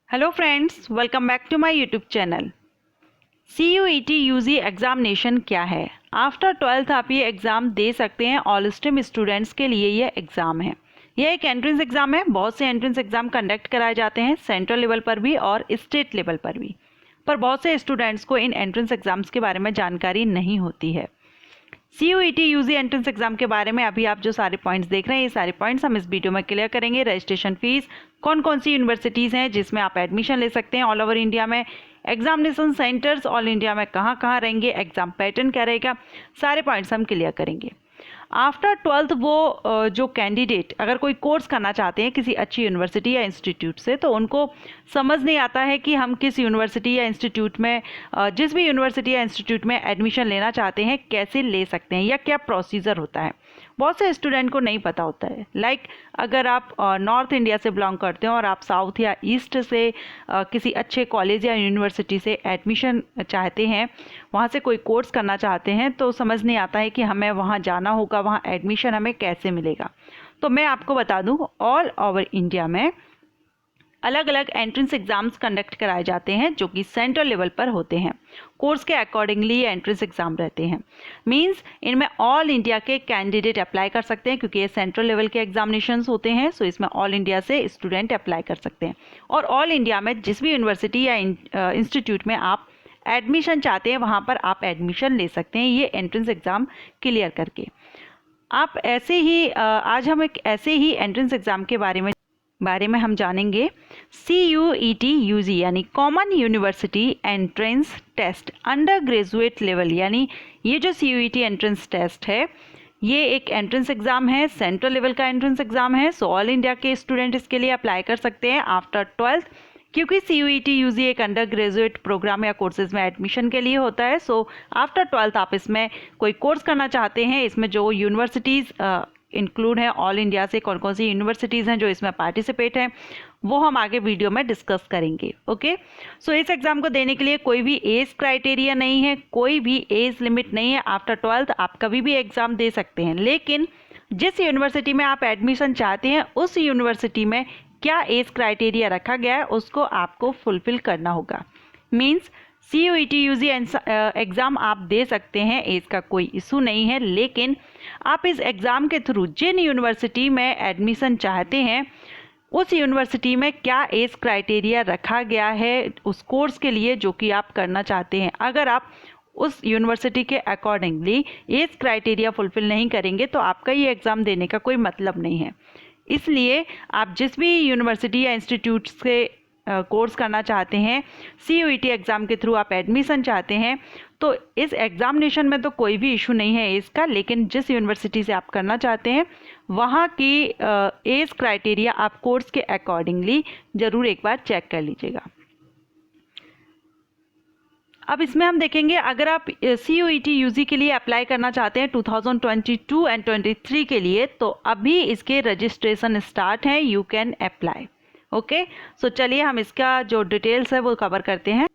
Hello friends, welcome back to my YouTube channel. CUET UG examination क्या है? After 12th आप ये exam दे सकते हैं। ऑल स्ट्रीम स्टूडेंट्स के लिए ये एग्ज़ाम है। यह एक एंट्रेंस एग्ज़ाम है। बहुत से एंट्रेंस एग्ज़ाम कंडक्ट कराए जाते हैं, सेंट्रल लेवल पर भी और स्टेट लेवल पर भी। पर बहुत से स्टूडेंट्स को इन एंट्रेंस एग्ज़ाम्स के बारे में जानकारी नहीं होती है। CUET UG एंट्रेंस एग्जाम के बारे में अभी आप जो सारे पॉइंट्स देख रहे हैं, ये सारे पॉइंट्स हम इस वीडियो में क्लियर करेंगे। रजिस्ट्रेशन फीस, कौन कौन सी यूनिवर्सिटीज़ हैं जिसमें आप एडमिशन ले सकते हैं ऑल ओवर इंडिया में, एग्जामिनेशन सेंटर्स ऑल इंडिया में कहाँ कहाँ रहेंगे, एग्जाम पैटर्न क्या रहेगा, सारे पॉइंट्स हम क्लियर करेंगे। आफ्टर 12th वो जो कैंडिडेट अगर कोई कोर्स करना चाहते हैं किसी अच्छी यूनिवर्सिटी या इंस्टीट्यूट से, तो उनको समझ नहीं आता है कि हम किस यूनिवर्सिटी या इंस्टीट्यूट में जिस भी यूनिवर्सिटी या इंस्टीट्यूट में एडमिशन लेना चाहते हैं कैसे ले सकते हैं या क्या प्रोसीजर होता है। बहुत से स्टूडेंट को नहीं पता होता है। अगर आप नॉर्थ इंडिया से बिलोंग करते हो और आप साउथ या ईस्ट से किसी अच्छे कॉलेज या यूनिवर्सिटी से एडमिशन चाहते हैं, वहाँ से कोई कोर्स करना चाहते हैं, तो समझ नहीं आता है कि हमें वहाँ जाना होगा, वहाँ एडमिशन हमें कैसे मिलेगा। तो मैं आपको बता दूँ, ऑल ओवर इंडिया में अलग अलग एंट्रेंस एग्जाम्स कंडक्ट कराए जाते हैं जो कि सेंट्रल लेवल पर होते हैं। कोर्स के अकॉर्डिंगली एंट्रेंस एग्जाम रहते हैं। मींस इनमें ऑल इंडिया के कैंडिडेट अप्लाई कर सकते हैं, क्योंकि ये सेंट्रल लेवल के एग्जामिनेशंस होते हैं। सो इसमें ऑल इंडिया से स्टूडेंट अप्लाई कर सकते हैं। और ऑल इंडिया में जिस भी यूनिवर्सिटी या इंस्टीट्यूट में आप एडमिशन चाहते हैं वहाँ पर आप एडमिशन ले सकते हैं, ये एंट्रेंस एग्ज़ाम क्लियर करके। आप ऐसे ही आज हम एक ऐसे ही एंट्रेंस एग्ज़ाम के बारे में हम जानेंगे। CUET UG यानी common university entrance test undergraduate level, यानी ये जो CUET एंट्रेंस टेस्ट है ये एक एंट्रेंस एग्ज़ाम है, सेंट्रल लेवल का एंट्रेंस एग्ज़ाम है। सो ऑल इंडिया के स्टूडेंट इसके लिए अप्लाई कर सकते हैं आफ्टर 12th, क्योंकि CUET UG एक अंडर ग्रेजुएट प्रोग्राम या कोर्सेज में एडमिशन के लिए होता है। सो आफ्टर 12th आप इसमें कोई कोर्स करना चाहते हैं, इसमें जो यूनिवर्सिटीज़ इंक्लूड है ऑल इंडिया से, कौन कौन सी यूनिवर्सिटीज़ हैं जो इसमें पार्टिसिपेट हैं, वो हम आगे वीडियो में डिस्कस करेंगे। ओके, सो इस एग्ज़ाम को देने के लिए कोई भी एज क्राइटेरिया नहीं है, कोई भी एज लिमिट नहीं है। आफ्टर 12th आप कभी भी एग्ज़ाम दे सकते हैं, लेकिन जिस यूनिवर्सिटी में आप एडमिशन चाहते हैं उस यूनिवर्सिटी में क्या एज क्राइटेरिया रखा गया है उसको आपको फुलफिल करना होगा। मीन्स CUET UG एग्ज़ाम आप दे सकते हैं, एज का कोई इशू नहीं है, लेकिन आप इस एग्ज़ाम के थ्रू जिन यूनिवर्सिटी में एडमिशन चाहते हैं उस यूनिवर्सिटी में क्या एज क्राइटेरिया रखा गया है उस कोर्स के लिए जो कि आप करना चाहते हैं। अगर आप उस यूनिवर्सिटी के अकॉर्डिंगली एज क्राइटेरिया फुलफिल नहीं करेंगे तो आपका ये एग्ज़ाम देने का कोई मतलब नहीं है। इसलिए आप जिस भी यूनिवर्सिटी या इंस्टीट्यूट से कोर्स करना चाहते हैं, CUET एग्ज़ाम के थ्रू आप एडमिशन चाहते हैं, तो इस एग्ज़ामिनेशन में तो कोई भी इशू नहीं है एज का, लेकिन जिस यूनिवर्सिटी से आप करना चाहते हैं वहाँ की एज क्राइटेरिया आप कोर्स के अकॉर्डिंगली ज़रूर एक बार चेक कर लीजिएगा। अब इसमें हम देखेंगे, अगर आप CUET UG के लिए अप्लाई करना चाहते हैं 2022 एंड 23 के लिए, तो अभी इसके रजिस्ट्रेशन स्टार्ट हैं, यू कैन अप्लाई। ओके, सो चलिए हम इसका जो डिटेल्स है वो कवर करते हैं।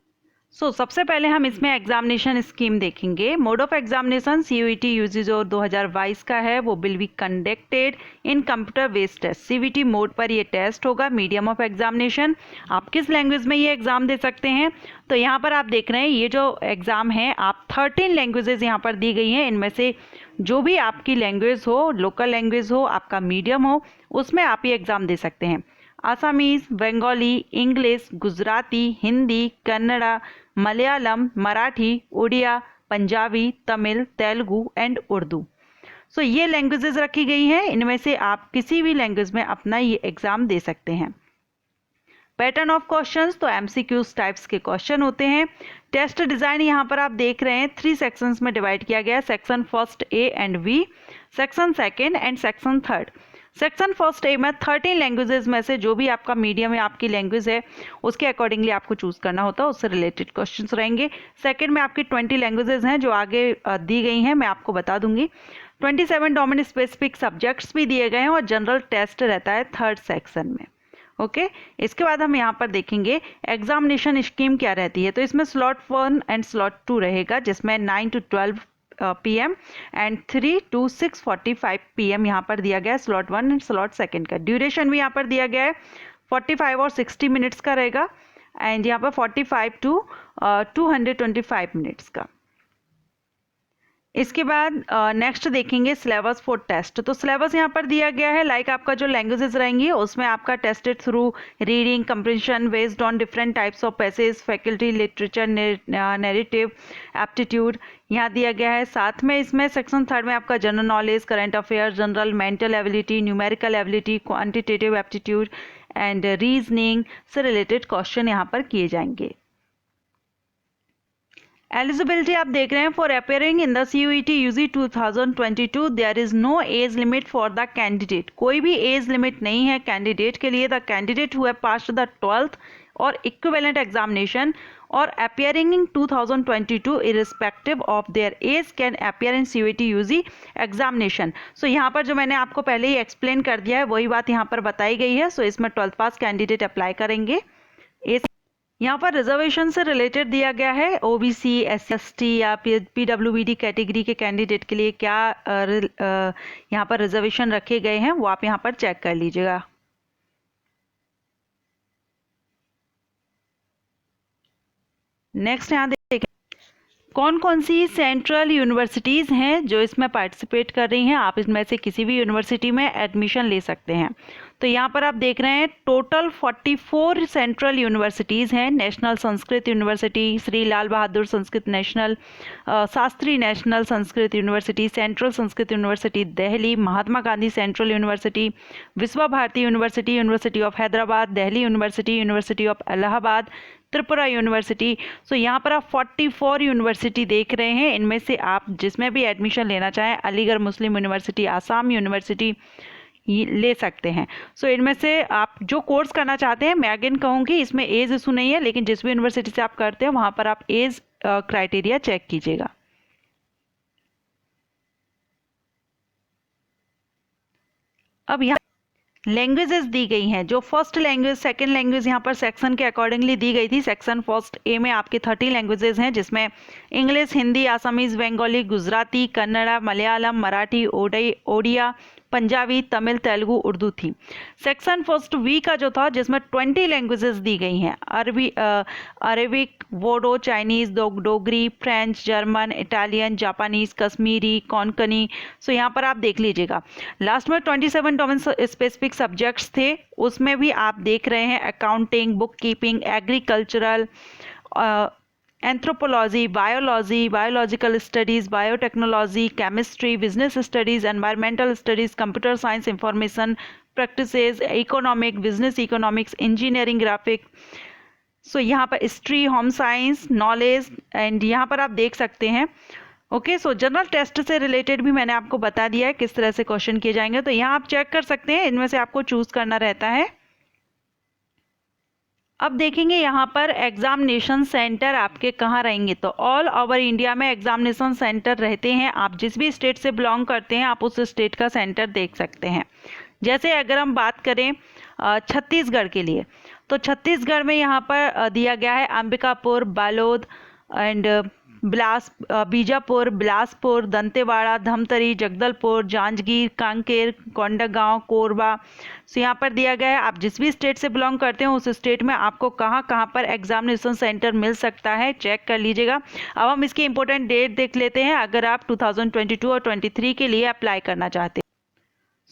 सबसे पहले हम इसमें एग्जामिनेशन स्कीम देखेंगे। Mode of examination CUET UG जो 2022 का है वो will be conducted in computer based test. CBT mode पर ये टेस्ट होगा। मीडियम ऑफ एग्जामिनेशन, आप किस लैंग्वेज में ये एग्ज़ाम दे सकते हैं, तो यहाँ पर आप देख रहे हैं ये जो एग्ज़ाम है आप 13 लैंग्वेजेस यहाँ पर दी गई हैं। इनमें से जो भी आपकी लैंग्वेज हो, लोकल लैंग्वेज हो, आपका मीडियम हो, उसमें आप ये एग्ज़ाम दे सकते हैं। Assamese, Bengali, English, Gujarati, Hindi, Kannada, Malayalam, Marathi, Odia, Punjabi, Tamil, Telugu and Urdu. सो ये लैंग्वेजेस रखी गई हैं। इनमें से आप किसी भी लैंग्वेज में अपना ये एग्ज़ाम दे सकते हैं। पैटर्न ऑफ क्वेश्चंस, तो MCQs टाइप्स के क्वेश्चन होते हैं। टेस्ट डिज़ाइन यहाँ पर आप देख रहे हैं 3 सेक्शंस में डिवाइड किया गया है। Section first A and B, section second and section third. Section first A में 13 लैंग्वेजेस में से जो भी आपका मीडियम या आपकी लैंग्वेज है उसके अकॉर्डिंगली आपको चूज़ करना होता है, उससे रिलेटेड क्वेश्चंस रहेंगे। सेकंड में आपकी 20 लैंग्वेजेस हैं जो आगे दी गई हैं, मैं आपको बता दूंगी। 27 डोमेन स्पेसिफिक सब्जेक्ट्स भी दिए गए हैं और जनरल टेस्ट रहता है थर्ड सेक्शन में। ओके, इसके बाद हम यहाँ पर देखेंगे एग्जामिनेशन स्कीम क्या रहती है। तो इसमें स्लॉट 1 एंड स्लॉट 2 रहेगा, जिसमें 9 to 12 PM and 3 to 6:45 PM यहाँ पर दिया गया है स्लॉट 1 एंड स्लॉट सेकंड का। ड्यूरेशन भी यहाँ पर दिया गया है 45 और 60 मिनट्स का रहेगा, एंड यहाँ पर 45 टू 225 मिनट्स का। इसके बाद नेक्स्ट देखेंगे सिलेबस फॉर टेस्ट। तो सिलेबस यहाँ पर दिया गया है, लाइक आपका जो लैंग्वेजेस रहेंगी उसमें आपका tested through reading comprehension based on different types of passage, faculty, literature, narrative, aptitude यहाँ दिया गया है। साथ में इसमें सेक्शन 3 में आपका general knowledge, current affair, general mental ability, numerical ability, quantitative aptitude and reasoning से रिलेटेड क्वेश्चन यहाँ पर किए जाएंगे। एलिजिबिलिटी आप देख रहे हैं, for appearing in the CUET UG 2022 there is no age limit for the candidate. कोई भी एज लिमिट नहीं है कैंडिडेट के लिए। The candidate who have passed the 12th और इक्विवेलेंट एग्जामिनेशन और appearing in 2022 irrespective of there as can appear in CUET UG examination. So यहाँ पर जो मैंने आपको पहले ही एक्सप्लेन कर दिया है वही बात यहाँ पर बताई गई है। सो इसमें 12th पास कैंडिडेट अप्लाई करेंगे। यहाँ पर रिजर्वेशन से रिलेटेड दिया गया है, OBC, SC या PWBD कैटेगरी के कैंडिडेट के लिए क्या यहाँ पर रिजर्वेशन रखे गए हैं वो आप यहाँ पर चेक कर लीजिएगा। नेक्स्ट यहाँ देखें कौन कौन सी सेंट्रल यूनिवर्सिटीज़ हैं जो इसमें पार्टिसिपेट कर रही हैं। आप इसमें से किसी भी यूनिवर्सिटी में एडमिशन ले सकते हैं। तो यहाँ पर आप देख रहे हैं टोटल 44 सेंट्रल यूनिवर्सिटीज़ हैं। National Sanskrit university, Shri Lal Bahadur Sanskrit national, Shastri national Sanskrit university, central Sanskrit university Delhi, Mahatma Gandhi central university, Vishwa Bharati university, university of Hyderabad, Delhi university, university of Allahabad, Tripura university. So यहाँ पर आप 44 यूनिवर्सिटी देख रहे हैं। इनमें से आप जिसमें भी एडमिशन लेना चाहें, अलीगढ़ मुस्लिम यूनिवर्सिटी, आसाम यूनिवर्सिटी ले सकते हैं। सो इनमें से आप जो कोर्स करना चाहते हैं, मैं अगेन कहूँगी इसमें एज इशू नहीं है, लेकिन जिस भी यूनिवर्सिटी से आप करते हैं वहाँ पर आप एज क्राइटेरिया चेक कीजिएगा। अब यहाँ लैंग्वेजेस दी गई हैं, जो फर्स्ट लैंग्वेज, सेकंड लैंग्वेज यहाँ पर सेक्शन के अकॉर्डिंगली दी गई थी। सेक्शन फर्स्ट ए में आपके 30 लैंग्वेजेस हैं, जिसमें इंग्लिश, हिंदी, आसामीज, बंगाली, गुजराती, कन्नड़ा, मलयालम, मराठी, ओडिया, पंजाबी, तमिल, तेलुगु, उर्दू थी। सेक्शन फर्स्ट वी का जो था, जिसमें 20 लैंग्वेजेस दी गई हैं, Arabic, Bodo, Chinese, Dogri, French, German, Italian, Japanese, Kashmiri, Konkani. So यहाँ पर आप देख लीजिएगा। लास्ट में 27 डोमेन स्पेसिफिक सब्जेक्ट्स थे, उसमें भी आप देख रहे हैं accounting, book keeping, agricultural, anthropology, biology, biological studies, biotechnology, chemistry, business studies, environmental studies, computer science, information practices, economic, business economics, engineering, graphic. So यहाँ पर history, home science, knowledge, and यहाँ पर आप देख सकते हैं। ओके, सो जनरल टेस्ट से related भी मैंने आपको बता दिया है किस तरह से क्वेश्चन किए जाएंगे। तो यहाँ आप चेक कर सकते हैं, इनमें से आपको चूज़ करना रहता है। अब देखेंगे यहाँ पर एग्जामिनेशन सेंटर आपके कहाँ रहेंगे। तो ऑल ओवर इंडिया में एग्जामिनेशन सेंटर रहते हैं। आप जिस भी स्टेट से बिलोंग करते हैं आप उस स्टेट का सेंटर देख सकते हैं। जैसे अगर हम बात करें छत्तीसगढ़ के लिए, तो छत्तीसगढ़ में यहाँ पर दिया गया है अंबिकापुर, बालोद एंड बीजापुर, बिलासपुर, दंतेवाड़ा, धमतरी, जगदलपुर, जांजगीर, कांकेर, कोंडागांव, कोरबा। सो यहाँ पर दिया गया है। आप जिस भी स्टेट से बिलोंग करते हैं उस स्टेट में आपको कहाँ कहाँ पर एग्जामिनेशन सेंटर मिल सकता है, चेक कर लीजिएगा। अब हम इसकी इंपॉर्टेंट डेट देख लेते हैं, अगर आप 2022 और 23 के लिए अप्लाई करना चाहते हैं।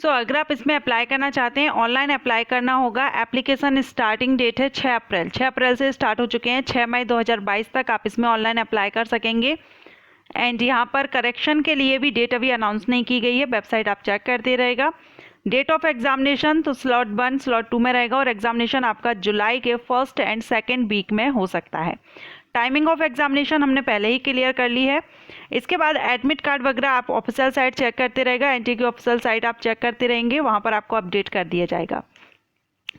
सो अगर आप इसमें अप्लाई करना चाहते हैं, ऑनलाइन अप्लाई करना होगा। एप्लीकेशन स्टार्टिंग डेट है 6 अप्रैल। 6 अप्रैल से स्टार्ट हो चुके हैं। 6 मई 2022 तक आप इसमें ऑनलाइन अप्लाई कर सकेंगे। एंड यहाँ पर करेक्शन के लिए भी डेट अभी अनाउंस नहीं की गई है, वेबसाइट आप चेक करते रहेगा। डेट ऑफ एग्जामिनेशन तो स्लॉट 1, स्लॉट 2 में रहेगा और एग्जामिनेशन आपका जुलाई के 1st एंड 2nd वीक में हो सकता है। टाइमिंग ऑफ एग्जामिनेशन हमने पहले ही क्लियर कर ली है। इसके बाद एडमिट कार्ड वगैरह आप ऑफिशियल साइट चेक करते रहेगा। एनटीए की ऑफिशियल साइट आप चेक करते रहेंगे, वहाँ पर आपको अपडेट कर दिया जाएगा।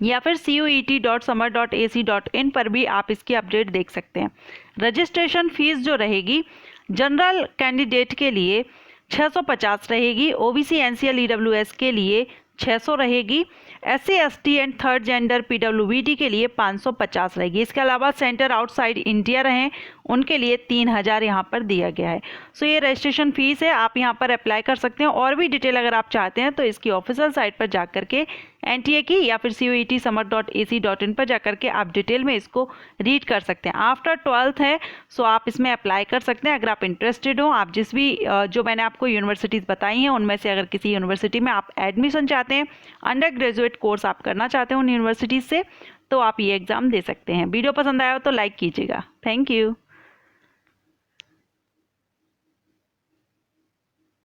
या फिर cuet.summer.ac.in पर भी आप इसकी अपडेट देख सकते हैं। रजिस्ट्रेशन फीस जो रहेगी जनरल कैंडिडेट के लिए 650 रहेगी, OBC NCL EWS के लिए 600 रहेगी, SC ST and third gender PWBD के लिए 550 रहेगी। इसके अलावा सेंटर आउटसाइड इंडिया रहें उनके लिए 3000 यहाँ पर दिया गया है। सो ये रजिस्ट्रेशन फीस है, आप यहाँ पर अप्लाई कर सकते हैं। और भी डिटेल अगर आप चाहते हैं तो इसकी ऑफिशियल साइट पर जा कर के NTA की या फिर CUET-समर.ac.in पर जाकर के आप डिटेल में इसको रीड कर सकते हैं। आफ्टर 12th है सो आप इसमें अप्लाई कर सकते हैं अगर आप इंटरेस्टेड हो। आप जिस भी जो मैंने आपको यूनिवर्सिटीज़ बताई हैं उनमें से अगर किसी यूनिवर्सिटी में आप एडमिशन चाहते हैं, अंडर ग्रेजुएट कोर्स आप करना चाहते हैं उन यूनिवर्सिटीज़ से, तो आप ये एग्ज़ाम दे सकते हैं। वीडियो पसंद आया हो तो लाइक कीजिएगा। Thank you.